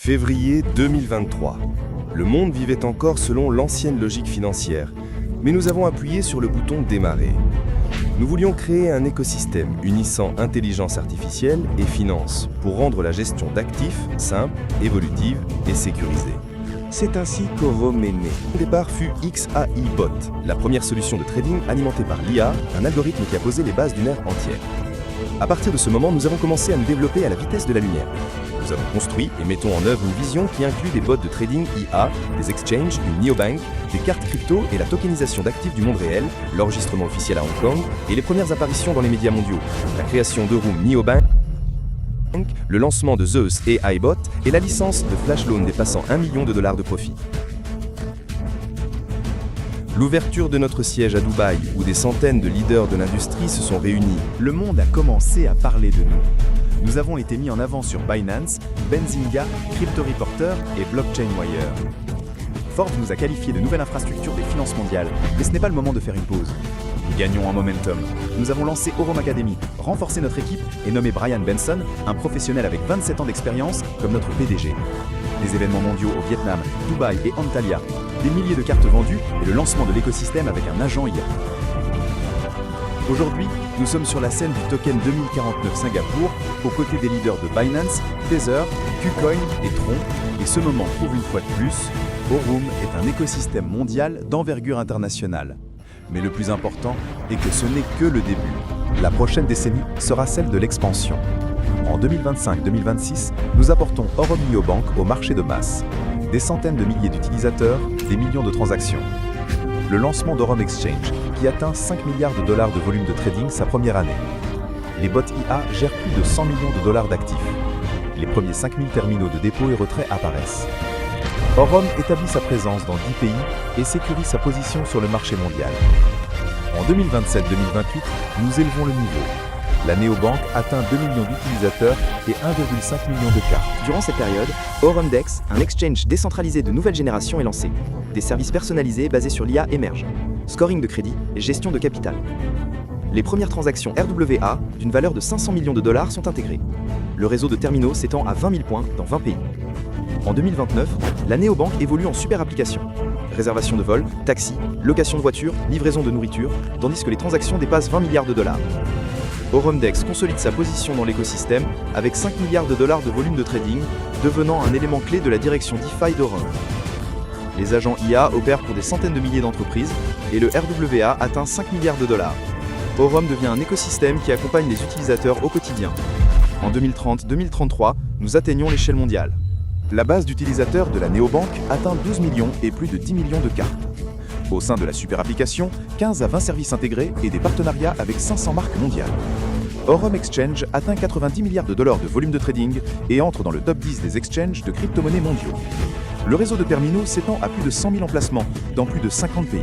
Février 2023. Le monde vivait encore selon l'ancienne logique financière, mais nous avons appuyé sur le bouton démarrer. Nous voulions créer un écosystème unissant intelligence artificielle et finance pour rendre la gestion d'actifs simple, évolutive et sécurisée. C'est ainsi qu'Orom est né. Au départ fut XAI-Bot, la première solution de trading alimentée par l'IA, un algorithme qui a posé les bases d'une ère entière. À partir de ce moment, nous avons commencé à nous développer à la vitesse de la lumière. Nous avons construit et mettons en œuvre une vision qui inclut des bots de trading IA, des exchanges, une néobank, des cartes crypto et la tokenisation d'actifs du monde réel, l'enregistrement officiel à Hong Kong et les premières apparitions dans les médias mondiaux, la création de Room Neobank, le lancement de Zeus AI Bot et la licence de Flash Loan dépassant $1 million de profit. L'ouverture de notre siège à Dubaï, où des centaines de leaders de l'industrie se sont réunis. Le monde a commencé à parler de nous. Nous avons été mis en avant sur Binance, Benzinga, Crypto Reporter et Blockchain Wire. Forbes nous a qualifié de nouvelle infrastructure des finances mondiales, mais ce n'est pas le moment de faire une pause. Nous gagnons en momentum. Nous avons lancé Orom Academy, renforcé notre équipe et nommé Brian Benson, un professionnel avec 27 ans d'expérience, comme notre PDG. Des événements mondiaux au Vietnam, Dubaï et Antalya, des milliers de cartes vendues et le lancement de l'écosystème avec un agent IA. Aujourd'hui, nous sommes sur la scène du token 2049 Singapour, aux côtés des leaders de Binance, Tether, KuCoin et Tron, et ce moment prouve une fois de plus, Orom est un écosystème mondial d'envergure internationale. Mais le plus important est que ce n'est que le début. La prochaine décennie sera celle de l'expansion. En 2025-2026, nous apportons Orom Neobank au marché de masse. Des centaines de milliers d'utilisateurs, des millions de transactions. Le lancement d'Orom Exchange, qui atteint $5 milliards de volume de trading sa première année. Les bots IA gèrent plus de $100 millions d'actifs. Les premiers 5000 terminaux de dépôt et retrait apparaissent. Orom établit sa présence dans 10 pays et sécurise sa position sur le marché mondial. En 2027-2028, nous élevons le niveau. La néobank atteint 2 millions d'utilisateurs et 1,5 million de cartes. Durant cette période, Oromdex, un exchange décentralisé de nouvelle génération, est lancé. Des services personnalisés basés sur l'IA émergent. Scoring de crédit et gestion de capital. Les premières transactions RWA d'une valeur de $500 millions sont intégrées. Le réseau de terminaux s'étend à 20 000 points dans 20 pays. En 2029, la néobank évolue en super application. Réservation de vol, taxi, location de voiture, livraison de nourriture, tandis que les transactions dépassent $20 milliards. Oromdex consolide sa position dans l'écosystème avec $5 milliards de volume de trading, devenant un élément clé de la direction DeFi d'Orom. Les agents IA opèrent pour des centaines de milliers d'entreprises et le RWA atteint $5 milliards. Orom devient un écosystème qui accompagne les utilisateurs au quotidien. En 2030-2033, nous atteignons l'échelle mondiale. La base d'utilisateurs de la néobank atteint 12 millions et plus de 10 millions de cartes. Au sein de la super application, 15 à 20 services intégrés et des partenariats avec 500 marques mondiales. Orom Exchange atteint $90 milliards de volume de trading et entre dans le top 10 des exchanges de crypto-monnaies mondiaux. Le réseau de terminaux s'étend à plus de 100 000 emplacements dans plus de 50 pays.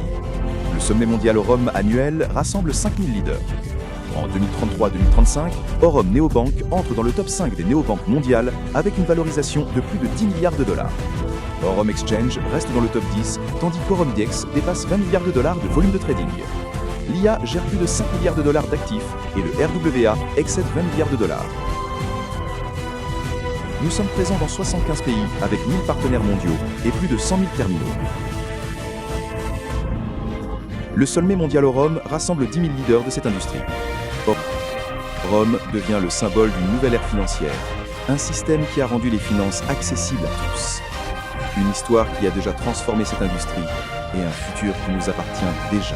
Le sommet mondial Orom annuel rassemble 5000 leaders. En 2033-2035, Orom Neobank entre dans le top 5 des néobanques mondiales avec une valorisation de plus de $10 milliards. Orom Exchange reste dans le top 10, tandis qu'Oromdex dépasse $20 milliards de volume de trading. L'IA gère plus de $5 milliards d'actifs et le RWA excède $20 milliards. Nous sommes présents dans 75 pays avec 1000 partenaires mondiaux et plus de 100 000 terminaux. Le sommet mondial Orom rassemble 10 000 leaders de cette industrie. Orom devient le symbole d'une nouvelle ère financière, un système qui a rendu les finances accessibles à tous. Une histoire qui a déjà transformé cette industrie et un futur qui nous appartient déjà.